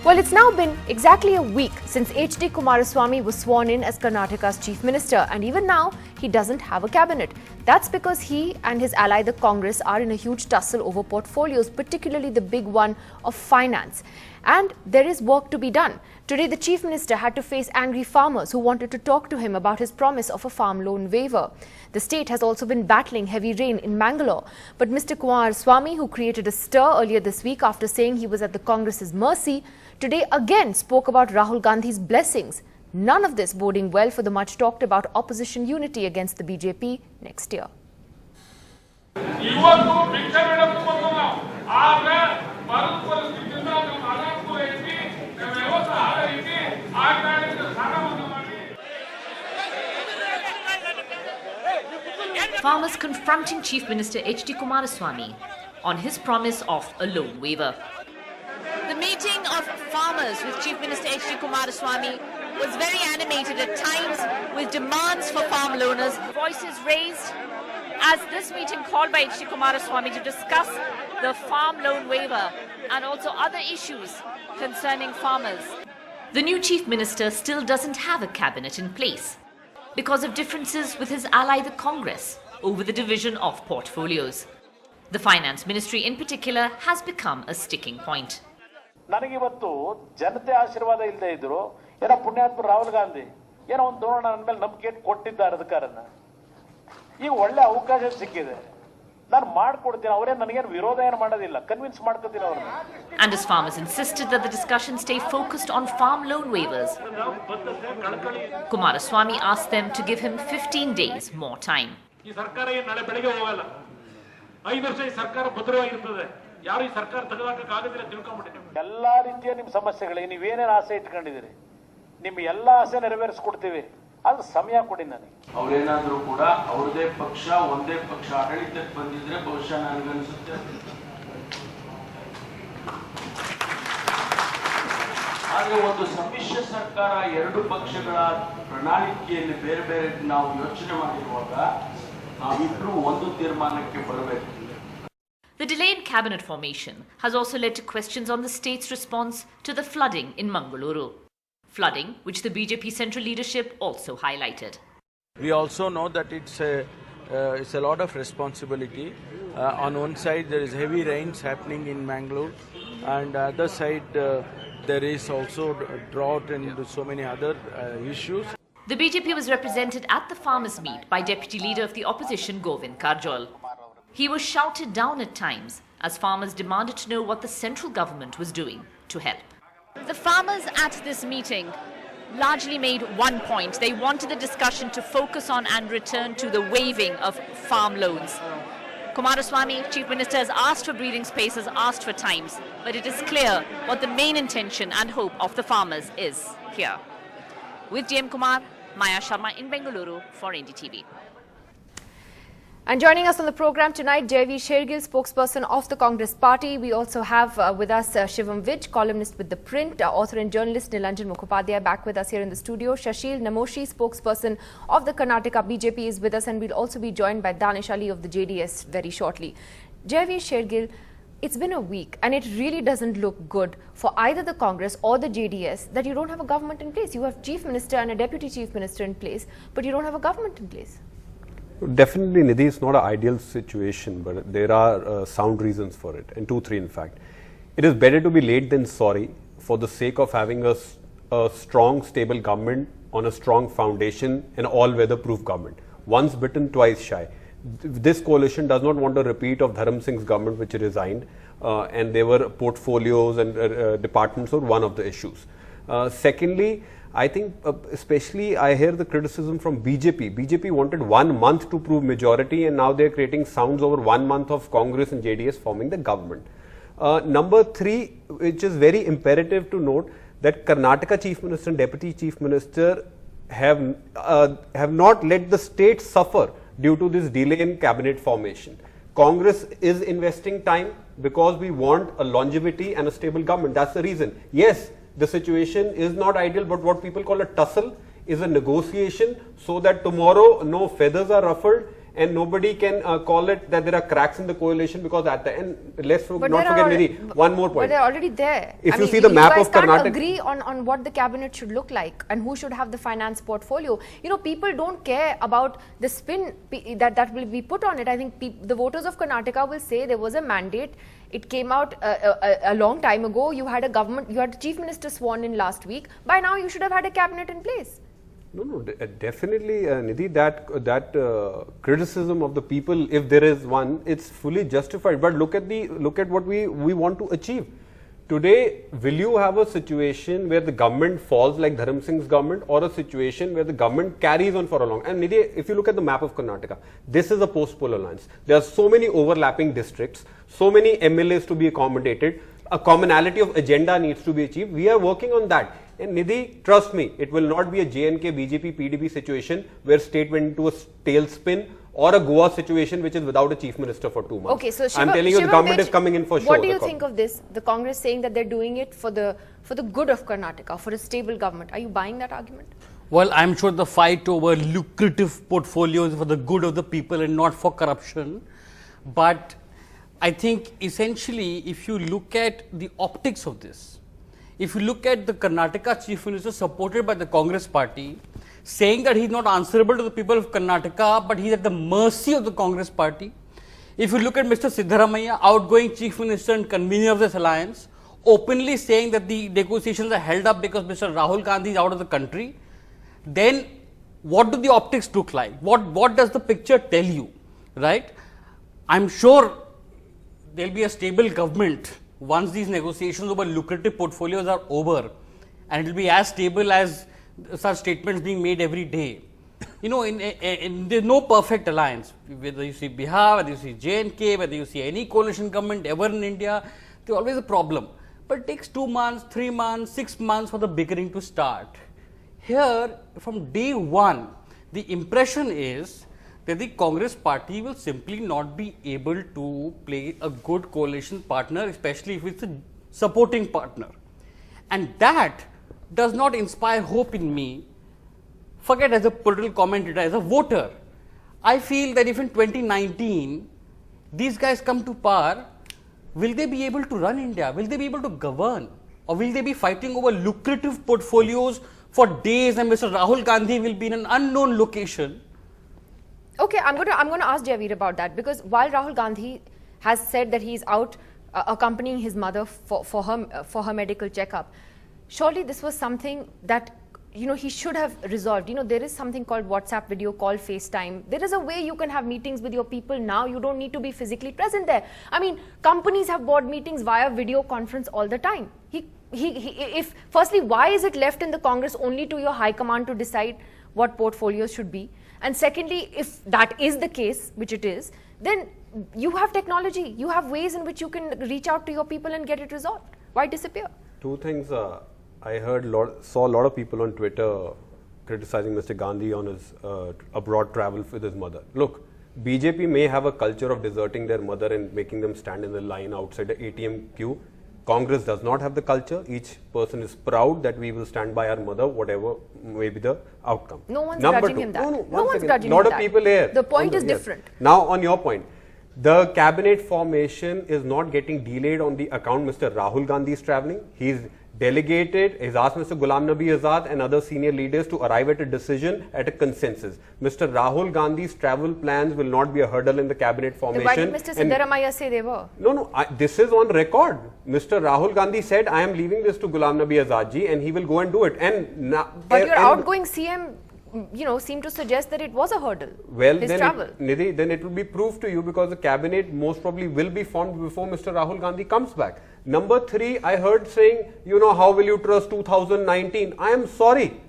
Well, it's now been exactly a week since HD Kumaraswamy was sworn in as Karnataka's Chief Minister, and even now, he doesn't have a cabinet. That's because he and his ally, the Congress, are in a huge tussle over portfolios, particularly the big one of finance. And there is work to be done. Today, the Chief Minister had to face angry farmers who wanted to talk to him about his promise of a farm loan waiver. The state has also been battling heavy rain in Mangalore. But Mr. Kumaraswamy, who created a stir earlier this week after saying he was at the Congress's mercy, today again spoke about Rahul Gandhi's blessings. None of this boding well for the much talked about opposition unity against the BJP next year. Farmers confronting Chief Minister HD Kumaraswamy on his promise of a loan waiver. The meeting of farmers with Chief Minister HD Kumaraswamy was very animated at times with demands for farm loaners. Voices raised as this meeting called by HD Kumaraswamy to discuss the farm loan waiver and also other issues concerning farmers. The new Chief Minister still doesn't have a cabinet in place because of differences with his ally the Congress over the division of portfolios. The Finance Ministry in particular has become a sticking point. ನನಗಿವತ್ತು ಜನತೆ ಆಶೀರ್ವಾದ ಇಲ್ಲದೆ ಇದ್ರು ಏನೋ ಪುಣ್ಯಾತ್ಮ ರಾಹುಲ್ ಗಾಂಧಿ ಏನೋ ಒಂದು ನೋಡೋಣ ನನ್ನ ಮೇಲೆ ನಂಬಿಕೆ ಕೊಟ್ಟಿದ್ದಾರೆ ಅಧಿಕಾರನ ಈಗ ಒಳ್ಳೆ ಅವಕಾಶ ಸಿಕ್ಕಿದೆ ನಾನು ಮಾಡ್ಕೊಡ್ತೀನಿ ಅವರೇ ನನಗೇನು ವಿರೋಧ ಏನು ಮಾಡೋದಿಲ್ಲ ಕನ್ವಿನ್ಸ್ ಮಾಡ್ಕೊತೀನಿ ಅವರನ್ನ. And as farmers insisted that the discussion stay focused on farm loan waivers, Kumaraswamy asked them to give him 15 days more time. ಈ ಸರ್ಕಾರ ಏನು ನಾಳೆ ಬೆಳಗ್ಗೆ ಹೋಗಲ್ಲ 5 ವರ್ಷ ಈ ಸರ್ಕಾರ ಭದ್ರವಾಗಿರ್ತದೆ ಯಾರು ಈ ಸರ್ಕಾರ ತೆಗೆದಾಕಕ್ಕಾಗೋದಿಲ್ಲ ತಿಳ್ಕೊಂಡ್ಬಿಟ್ಟಿದ್ದೀವಿ. ಎಲ್ಲಾ ರೀತಿಯ ನಿಮ್ಮ ಸಮಸ್ಯೆಗಳಿಗೆ ನೀವೇನೇನು ಆಸೆ ಇಟ್ಕೊಂಡಿದ್ದೀರಿ ನಿಮ್ಮ ಎಲ್ಲಾ ಆಸೆ ನೆರವೇರಿಸ್ಕೊಡ್ತೀವಿ ಅದು ಸಮಯ ಕೊಡಿ ನನಗೆ. ಅವರೇನಾದ್ರೂ ಕೂಡ ಅವ್ರದೇ ಪಕ್ಷ ಒಂದೇ ಪಕ್ಷ ಆಡಳಿತಕ್ಕೆ ಬಂದಿದ್ರೆ ಬಹುಶಃ ನನಗನ್ಸುತ್ತೆ ಆದ್ರೆ ಒಂದು ಸಮ್ಮಿಶ್ರ ಸರ್ಕಾರ ಎರಡು ಪಕ್ಷಗಳ ಪ್ರಣಾಳಿಕೆಯಲ್ಲಿ ಬೇರೆ ಬೇರೆ ನಾವು ಯೋಚನೆ ಮಾಡಿರುವಾಗ ನಾವಿಬ್ರು ಒಂದು ತೀರ್ಮಾನಕ್ಕೆ ಬರಬೇಕು. The delay in cabinet formation has also led to questions on the state's response to the flooding in Mangaluru. Flooding, which the BJP central leadership also highlighted. We also know that it's a lot of responsibility. On one side, there is heavy rains happening in Mangalore, and other side, there is also drought and so many other issues. The BJP was represented at the farmers' meet by Deputy Leader of the Opposition Govind Karjol. He was shouted down at times as farmers demanded to know what the central government was doing to help. The farmers at this meeting largely made one point. They wanted the discussion to focus on and return to the waiving of farm loans. Kumaraswamy, Chief Minister, has asked for breathing space, has asked for times, but it is clear what the main intention and hope of the farmers is here. With JM Kumar, Maya Sharma in Bengaluru for NDTV. And joining us on the program tonight, JDS-Congress, spokesperson of the Congress party. We also have with us Shivam Vij, columnist with The Print, author and journalist Nilanjan Mukhopadhyay back with us here in the studio. Shashil Namoshi, spokesperson of the Karnataka BJP, is with us, and we'll also be joined by Danish Ali of the JDS very shortly. JDS-Congress, it's been a week and it really doesn't look good for either the Congress or the JDS that you don't have a government in place. You have Chief Minister and a Deputy Chief Minister in place, but you don't have a government in place. Definitely, Nidhi, it's not an ideal situation, but there are sound reasons for it, and 2, 3 in fact. It is better to be late than sorry for the sake of having a strong, stable government on a strong foundation, an all-weather-proof government. Once bitten, twice shy. This coalition does not want a repeat of Dharam Singh's government, which resigned, and there were portfolios and departments were one of the issues. Secondly, I think especially I hear the criticism from BJP. BJP wanted 1 month to prove majority, and now they're creating sounds over 1 month of Congress and JDS forming the government. Number 3, which is very imperative to note, that Karnataka Chief Minister and Deputy Chief Minister have not let the state suffer due to this delay in cabinet formation. Congress is investing time because we want a longevity and a stable government. That's the reason. Yes, the situation is not ideal, but what people call a tussle is a negotiation so that tomorrow no feathers are ruffled and nobody can call it that there are cracks in the coalition, because at the end, let's not forget, Nidhi, one more point. But they're already there. If you see the map of Karnataka, you guys can't agree on what the cabinet should look like and who should have the finance portfolio. You know, people don't care about the spin that will be put on it. I think the voters of Karnataka will say there was a mandate. It came out a long time ago. You had a government, you had the chief minister sworn in last week. By now, you should have had a cabinet in place. No, definitely, Nidhi, that criticism of the people, if there is one, it's fully justified. But look at what we want to achieve. Today, will you have a situation where the government falls like Dharam Singh's government, or a situation where the government carries on for a long? And Nidhi, if you look at the map of Karnataka, this is a post-poll alliance. There are so many overlapping districts, so many MLAs to be accommodated. A commonality of agenda needs to be achieved. We are working on that. And Nidhi, trust me, it will not be a JNK, BJP, PDP situation where state went into a tailspin, or a Goa situation which is without a chief minister for 2 months. Okay, so I'm telling you, the government is coming in for sure. What do you think of this? The Congress saying that they're doing it for the good of Karnataka, for a stable government. Are you buying that argument? Well, I'm sure the fight over lucrative portfolios for the good of the people and not for corruption. But I think essentially, if you look at the optics of this, if you look at the Karnataka chief minister supported by the Congress party, saying that he's not answerable to the people of Karnataka, but he's at the mercy of the Congress party. If you look at Mr. Siddaramaiah, outgoing chief minister and convener of this alliance, openly saying that the negotiations are held up because Mr. Rahul Gandhi is out of the country, then what do the optics look like? What does the picture tell you, right? I'm sure there'll be a stable government once these negotiations over lucrative portfolios are over, and it will be as stable as such statements being made every day. You know, there's no perfect alliance. Whether you see Bihar, whether you see JNK, whether you see any coalition government ever in India, there's always a problem. But it takes 2 months, 3 months, 6 months for the bickering to start. Here, from day one, the impression is that the Congress party will simply not be able to play a good coalition partner, especially if it's a supporting partner. And that does not inspire hope in me. Forget as a political commentator, as a voter. I feel that if in 2019 these guys come to power, will they be able to run India? Will they be able to govern? Or will they be fighting over lucrative portfolios for days, and Mr. Rahul Gandhi will be in an unknown location? Okay, I'm going to ask Javeer about that, because while Rahul Gandhi has said that he's out accompanying his mother for her medical checkup, surely this was something that, you know, he should have resolved. You know, there is something called WhatsApp video call, FaceTime. There is a way you can have meetings with your people now. You don't need to be physically present there. I mean, companies have board meetings via video conference all the time. If firstly, why is it left in the Congress only to your high command to decide what portfolios should be? And secondly, if that is the case, which it is, then you have technology. You have ways in which you can reach out to your people and get it resolved. Why disappear? Two things. I saw a lot of people on Twitter criticizing Mr. Gandhi on his abroad travel with his mother. Look, BJP may have a culture of deserting their mother and making them stand in the line outside the ATM queue. Congress does not have the culture. Each person is proud that we will stand by our mother, whatever may be the outcome. No one's grudging him that. No one's grudging him that. A lot of people here. The point is different. Now, on your point, the cabinet formation is not getting delayed on the account Mr. Rahul Gandhi is traveling. He's delegated, he's asked Mr. Ghulam Nabi Azad and other senior leaders to arrive at a decision, at a consensus. Mr. Rahul Gandhi's travel plans will not be a hurdle in the cabinet formation. Why did Mr. Siddaramaiah say they were? No, this is on record. Mr. Rahul Gandhi said, I am leaving this to Ghulam Nabi Azad ji, and he will go and do it. But your outgoing CM, you know, seemed to suggest that it was a hurdle. Well, his then travel. Nidhi, then it will be proved to you, because the cabinet most probably will be formed before Mr. Rahul Gandhi comes back. Number 3, I heard saying, you know, how will you trust 2019? I am sorry.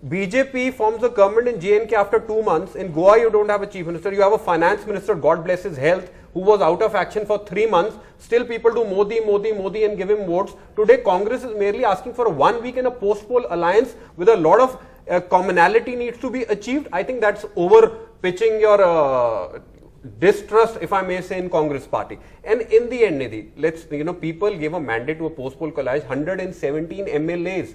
BJP forms a government in JNK after 2 months. In Goa, you don't have a chief minister. You have a finance minister, God bless his health, who was out of action for 3 months. Still people do Modi, Modi, Modi and give him votes. Today, Congress is merely asking for a 1 week in a post-poll alliance with a lot of commonality needs to be achieved. I think that's over pitching your distrust, if I may say, in Congress party. And in the end, Nidhi, people gave a mandate to a post-poll college, 117 MLAs.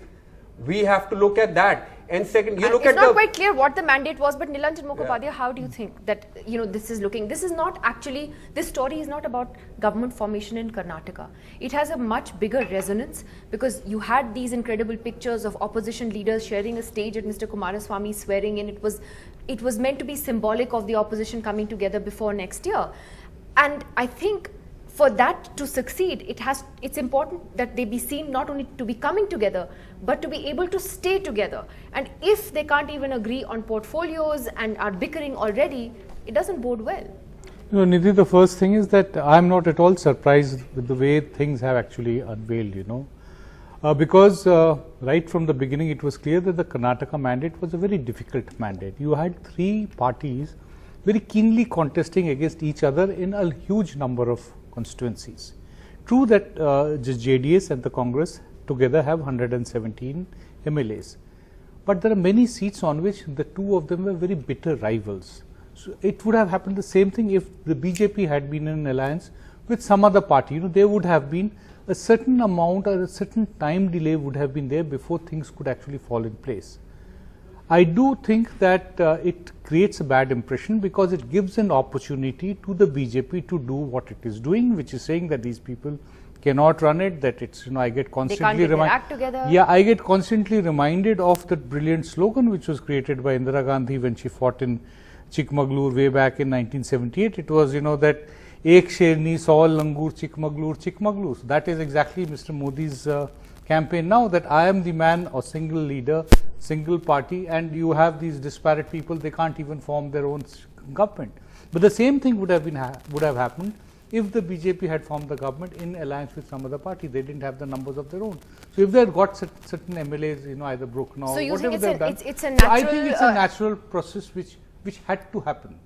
We have to look at that. And second, you look it's at not quite clear what the mandate was, but Nilanjan Mukhopadhyay, how do you think that, this is looking? This is not actually, this story is not about government formation in Karnataka. It has a much bigger resonance because you had these incredible pictures of opposition leaders sharing a stage at Mr. Kumaraswamy swearing in. It was meant to be symbolic of the opposition coming together before next year. And I think for that to succeed, it's important that they be seen not only to be coming together, but to be able to stay together. And if they can't even agree on portfolios and are bickering already, it doesn't bode well. Nidhi, the first thing is that I'm not at all surprised with the way things have actually unveiled, because right from the beginning it was clear that the Karnataka mandate was a very difficult mandate. You had three parties very keenly contesting against each other in a huge number of constituencies. True that JDS and the Congress together have 117 MLAs, but there are many seats on which the two of them were very bitter rivals. So it would have happened the same thing if the BJP had been in an alliance with some other party. There would have been a certain amount or a certain time delay would have been there before things could actually fall in place. I do think that it creates a bad impression because it gives an opportunity to the BJP to do what it is doing, which is saying that these people cannot run it, that it's, I get constantly I get constantly reminded of that brilliant slogan which was created by Indira Gandhi when she fought in Chikmagalur way back in 1978. It was, that Ek Sherni, Saul Langur, Chikmagalur, Chikmagalur. So that is exactly Mr. Modi's campaign now, that I am the man or single leader, single party, and you have these disparate people, they can't even form their own government. But the same thing would have happened if the BJP had formed the government in alliance with some other party. They didn't have the numbers of their own. So if they had got certain MLAs, either broken or whatever they have done, it's a natural, I think it's a natural process which had to happen.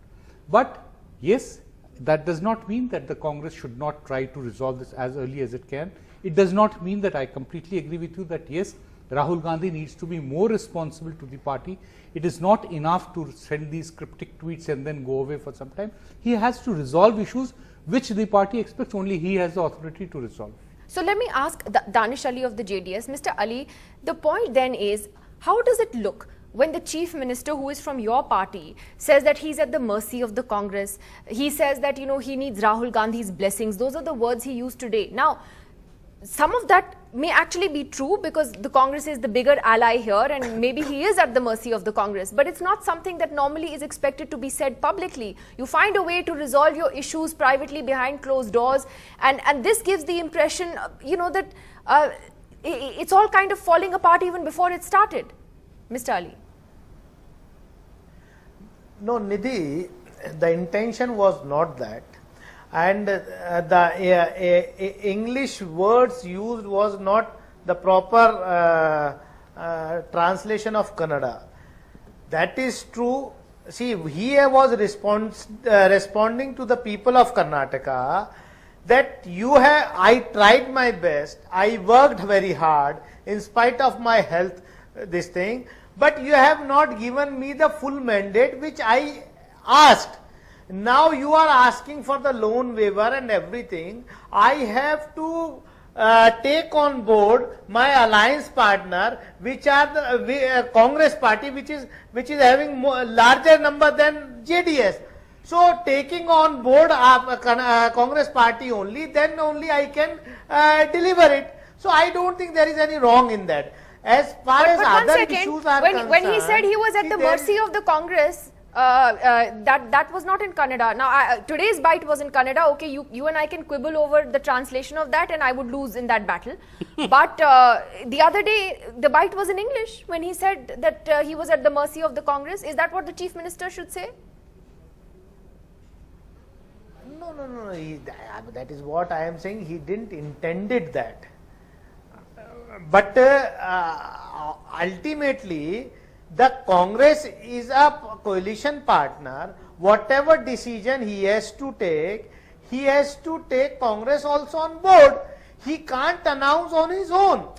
But yes, that does not mean that the Congress should not try to resolve this as early as it can. It does not mean that I completely agree with you that yes, Rahul Gandhi needs to be more responsible to the party. It is not enough to send these cryptic tweets and then go away for some time. He has to resolve issues which the party expects only he has the authority to resolve. So let me ask Danish Ali of the JDS. Mr. Ali, the point then is, how does it look when the chief minister, who is from your party, says that he's at the mercy of the Congress? He says that, he needs Rahul Gandhi's blessings. Those are the words he used today. Now, some of that may actually be true because the Congress is the bigger ally here and maybe he is at the mercy of the Congress. But it's not something that normally is expected to be said publicly. You find a way to resolve your issues privately behind closed doors, and this gives the impression, that it's all kind of falling apart even before it started. Mr. Ali. No, Nidhi, the intention was not that. And the English words used was not the proper translation of Kannada. That is true. See, he was responding to the people of Karnataka that I tried my best, I worked very hard in spite of my health, but you have not given me the full mandate which I asked. Now you are asking for the loan waiver and everything. I have to take on board my alliance partner, which are the Congress party, which is having larger number than JDS. So taking on board Congress party only, then only I can deliver it. So I don't think there is any wrong in that. As far as other issues are concerned, when he said he was at the mercy of the Congress, that was not in Kannada. Now, today's bite was in Kannada. Okay, you and I can quibble over the translation of that, and I would lose in that battle. But the other day, the bite was in English when he said that he was at the mercy of the Congress. Is that what the chief minister should say? No. That is what I am saying. He didn't intended that. But ultimately, the Congress is a coalition partner. Whatever decision he has to take Congress also on board. He can't announce on his own.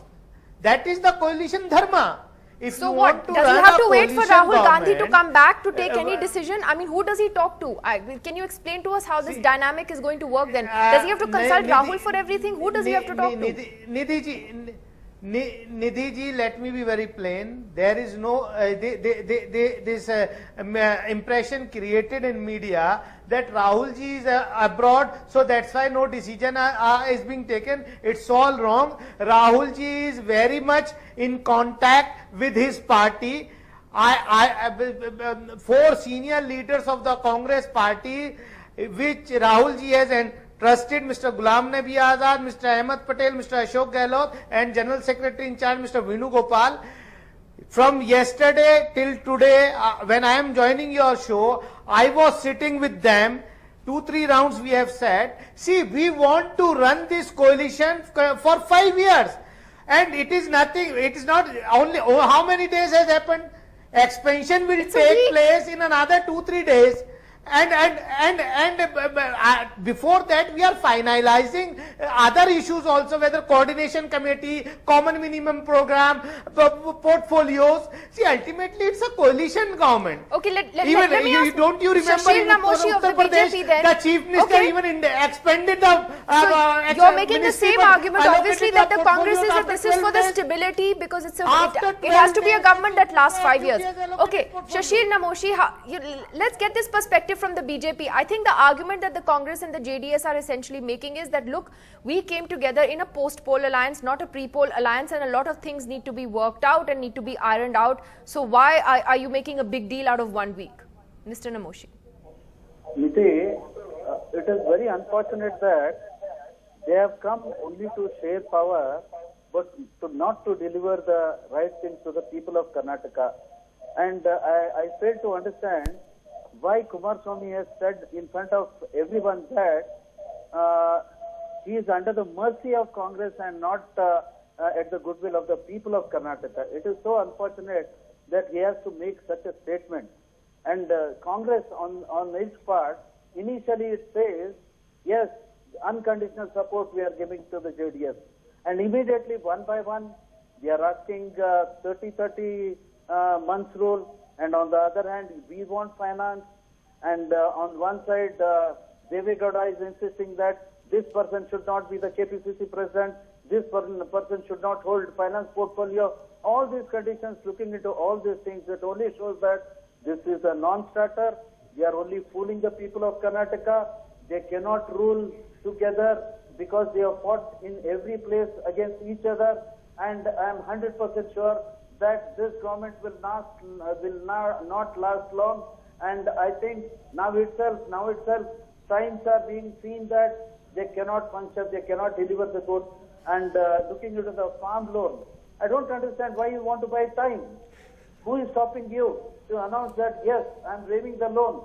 That is the coalition dharma. If so what? Does he have to wait for Rahul Gandhi to come back to take any decision? I mean, who does he talk to? Can you explain to us how this dynamic is going to work then? Does he have to consult Rahul for everything? Who does he have to talk to? Nidhi ji, let me be very plain. There is no this impression created in media that Rahul ji is abroad, so that's why no decision is being taken. It's all wrong. Rahul ji is very much in contact with his party. 4 senior leaders of the Congress party, which Rahul ji has trusted, Mr. Ghulam Nabi Azad, Mr. Ahmed Patel, Mr. Ashok Gehlot, and General Secretary in charge, Mr. Venu Gopal. From yesterday till today, when I am joining your show, I was sitting with them. 2-3 rounds we have said, see, we want to run this coalition for 5 years. And it is nothing, it is not only, how many days has happened? Expansion will take place in another 2-3 days. And before that we are finalizing other issues also, whether coordination committee, common minimum program, portfolios. See, ultimately it's a coalition government. Okay, let me ask, don't you remember Shashir Namoshi of the BJP then? The chief minister even expanded the so you're making the same argument obviously that the Congress is that this is for the stability, because it has to be a government that lasts 5 years. Okay, Shashir Namoshi, let's get this perspective from the BJP. I think the argument that the Congress and the JDS are essentially making is that, look, we came together in a post-poll alliance, not a pre-poll alliance, and a lot of things need to be worked out and need to be ironed out. So why are you making a big deal out of 1 week? Mr. Namoshi. Niti, it is very unfortunate that they have come only to share power, but not to deliver the right things to the people of Karnataka. And I fail to understand why Kumaraswamy has said in front of everyone that he is under the mercy of Congress and not at the goodwill of the people of Karnataka. It is so unfortunate that he has to make such a statement. And Congress on its part, initially it says, yes, unconditional support we are giving to the JDS. And immediately, one by one, we are asking 30 months rule. And on the other hand, we want finance. And on one side, Devegowda is insisting that this person should not be the KPCC president. This person should not hold finance portfolio. All these conditions, looking into all these things, it only shows that this is a non-starter. They are only fooling the people of Karnataka. They cannot rule together because they have fought in every place against each other. And I am 100% sure that this government will not last long. And I think now itself, signs are being seen that they cannot function, they cannot deliver the goods. And looking into the farm loan, I don't understand why you want to buy time. Who is stopping you to announce that, yes, I'm waiving the loan?